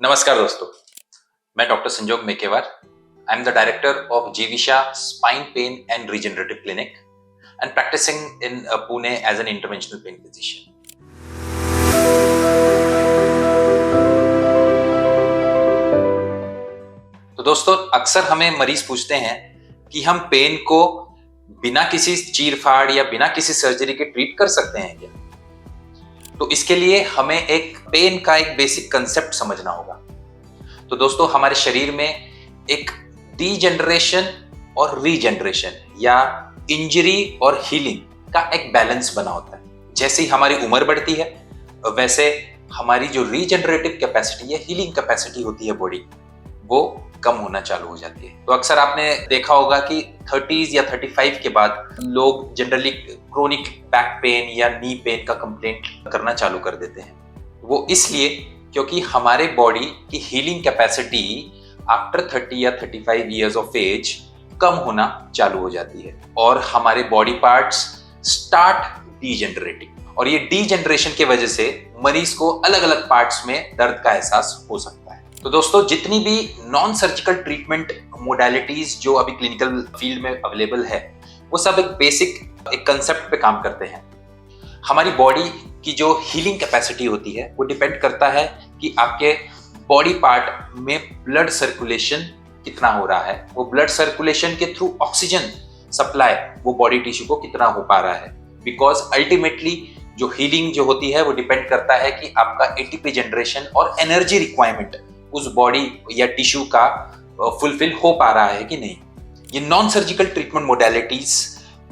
नमस्कार दोस्तों, मैं doctor Sanjog Mekewar. I am the director of Jeevisha spine pain and regenerative clinic and practicing in Pune as an interventional pain physician. तो दोस्तों, अक्सर हमें मरीज पूछते हैं कि हम पेन को बिना किसी चीरफाड़ या बिना किसी सर्जरी के ट्रीट कर सकते हैं क्या? तो इसके लिए हमें एक पेन का एक बेसिक कंसेप्ट समझना होगा। तो दोस्तों, हमारे शरीर में एक डीजनरेशन और रीजनरेशन या इंजरी और हीलिंग का एक बैलेंस बना होता है। जैसे ही हमारी उम्र बढ़ती है वैसे हमारी जो रीजनरेटिव कैपेसिटी या हीलिंग कैपेसिटी होती है बॉडी, वो कम होना चालू हो जाती है। तो अक्सर आपने देखा होगा कि 30s या 35 के बाद लोग जनरली क्रोनिक बैक पेन या नी पेन का कंप्लेंट करना चालू कर देते हैं। वो इसलिए क्योंकि हमारे बॉडी की हीलिंग कैपेसिटी आफ्टर 30 या 35 इयर्स ऑफ एज कम होना चालू हो जाती है और हमारे बॉडी पार्ट्स स्टार्ट डीजनरेटिंग। और ये डीजनरेशन की वजह से मरीज को अलग अलग पार्ट्स में दर्द का एहसास हो सकता है। तो दोस्तों, जितनी भी नॉन सर्जिकल ट्रीटमेंट मोडालिटीज जो अभी क्लिनिकल फील्ड में अवेलेबल है, वो सब एक बेसिक कंसेप्ट पे काम करते हैं। हमारी बॉडी की जो हीलिंग कैपेसिटी होती है वो डिपेंड करता है कि आपके बॉडी पार्ट में ब्लड सर्कुलेशन कितना हो रहा है, वो ब्लड सर्कुलेशन के थ्रू ऑक्सीजन सप्लाई वो बॉडी टिश्यू को कितना हो पा रहा है। बिकॉज अल्टीमेटली जो हीलिंग जो होती है वो डिपेंड करता है कि आपका एटीपी जनरेशन और एनर्जी रिक्वायरमेंट उस बॉडी या टिश्यू का फुलफिल हो पा रहा है कि नहीं। ये non surgical treatment modalities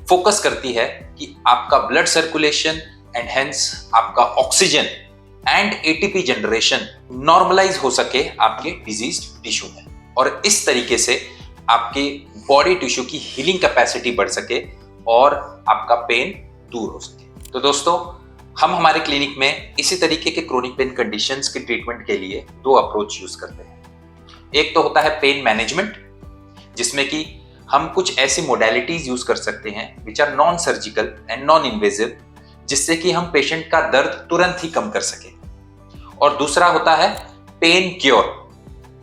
focus करती है कि आपका ब्लड सर्कुलेशन एंड हेंस आपका oxygen and ATP generation normalise हो सके आपके डिजीज्ड टिश्यू में, और इस तरीके से आपके बॉडी टिश्यू की हीलिंग कैपेसिटी बढ़ सके और आपका पेन दूर हो सके। तो दोस्तों, हम हमारे क्लिनिक में इसी तरीके के क्रोनिक पेन कंडीशंस के ट्रीटमेंट के लिए दो अप्रोच यूज करते हैं। एक तो होता है पेन मैनेजमेंट, जिसमें कि हम कुछ ऐसी मोडालिटीज यूज कर सकते हैं which are non surgical and non invasive, जिससे कि हम पेशेंट का दर्द तुरंत ही कम कर सके। और दूसरा होता है पेन क्योर,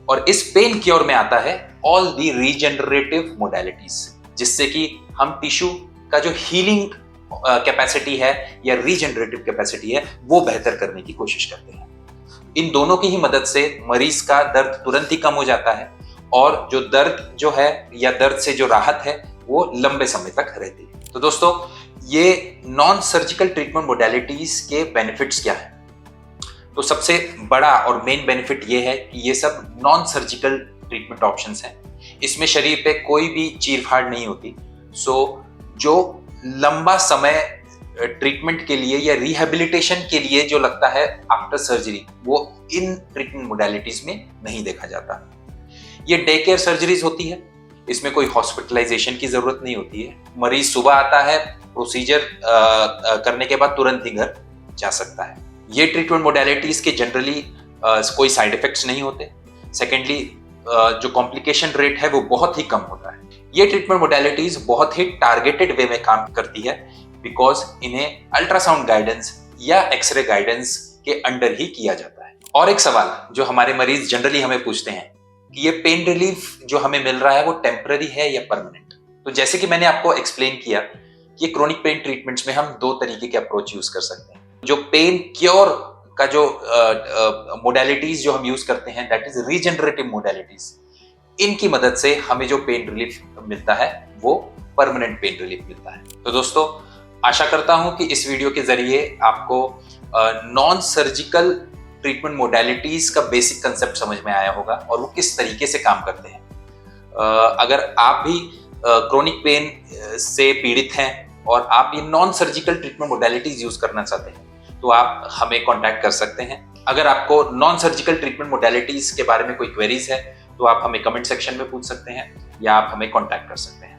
और इस पेन क्योर में आता है ऑल दी रीजनरेटिव मोडालिटीज, जिससे कि हम टिश्यू का जो हीलिंग कैपेसिटी है या रीजनरेटिव कैपेसिटी है वो बेहतर करने की कोशिश करते हैं। इन दोनों की ही मदद से मरीज का दर्द तुरंत ही कम हो जाता है और जो दर्द जो है या दर्द से जो राहत है वो लंबे समय तक रहती है। तो दोस्तों, ये नॉन सर्जिकल ट्रीटमेंट मोडालिटीज के बेनिफिट्स क्या है? तो सबसे बड़ा और मेन बेनिफिट ये है कि ये सब नॉन सर्जिकल ट्रीटमेंट ऑप्शंस हैं। इसमें शरीर पे कोई भी चीरफाड़ नहीं होती। सो जो लंबा समय ट्रीटमेंट के लिए या रिहेबिलिटेशन के लिए जो लगता है आफ्टर सर्जरी, वो इन ट्रीटमेंट मोडालिटीज में नहीं देखा जाता। ये डे केयर सर्जरीज होती है, इसमें कोई हॉस्पिटलाइजेशन की जरूरत नहीं होती है। मरीज सुबह आता है, प्रोसीजर करने के बाद तुरंत ही घर जा सकता है। ये ट्रीटमेंट मोडालिटीज के जनरली कोई साइड इफेक्ट्स नहीं होते। सेकेंडली, जो कॉम्प्लिकेशन रेट है वो बहुत ही कम होता है। ये ट्रीटमेंट मोडालिटीज बहुत ही टारगेटेड वे में काम करती है, बिकॉज इन्हें अल्ट्रासाउंड गाइडेंस या एक्सरे गाइडेंस के अंडर ही किया जाता है। और एक सवाल जो हमारे मरीज जनरली हमें पूछते हैं कि ये पेन रिलीफ जो हमें मिल रहा है वो टेम्पररी है या परमानेंट? तो जैसे कि मैंने आपको एक्सप्लेन किया कि क्रोनिक पेन ट्रीटमेंट्स में हम दो तरीके के अप्रोच यूज कर सकते हैं। जो पेन क्योर का जो मोडालिटीज जो हम यूज करते हैं, दैट इज रीजनरेटिव मोडालिटीज। इनकी मदद से हमें जो पेन रिलीफ मिलता है वो परमानेंट पेन रिलीफ मिलता है। तो दोस्तों, आशा करता हूं कि इस वीडियो के जरिए आपको नॉन सर्जिकल ट्रीटमेंट मोडालिटीज का बेसिक कंसेप्ट समझ में आया होगा और वो किस तरीके से काम करते हैं। अगर आप भी क्रोनिक पेन से पीड़ित हैं और आप ये non surgical treatment modalities use करना चाहते हैं तो आप हमें कांटेक्ट कर सकते हैं। अगर आपको नॉन सर्जिकल ट्रीटमेंट मोडालिटीज के बारे में कोई क्वेरीज है तो आप हमें कमेंट सेक्शन में पूछ सकते हैं या आप हमें कांटेक्ट कर सकते हैं।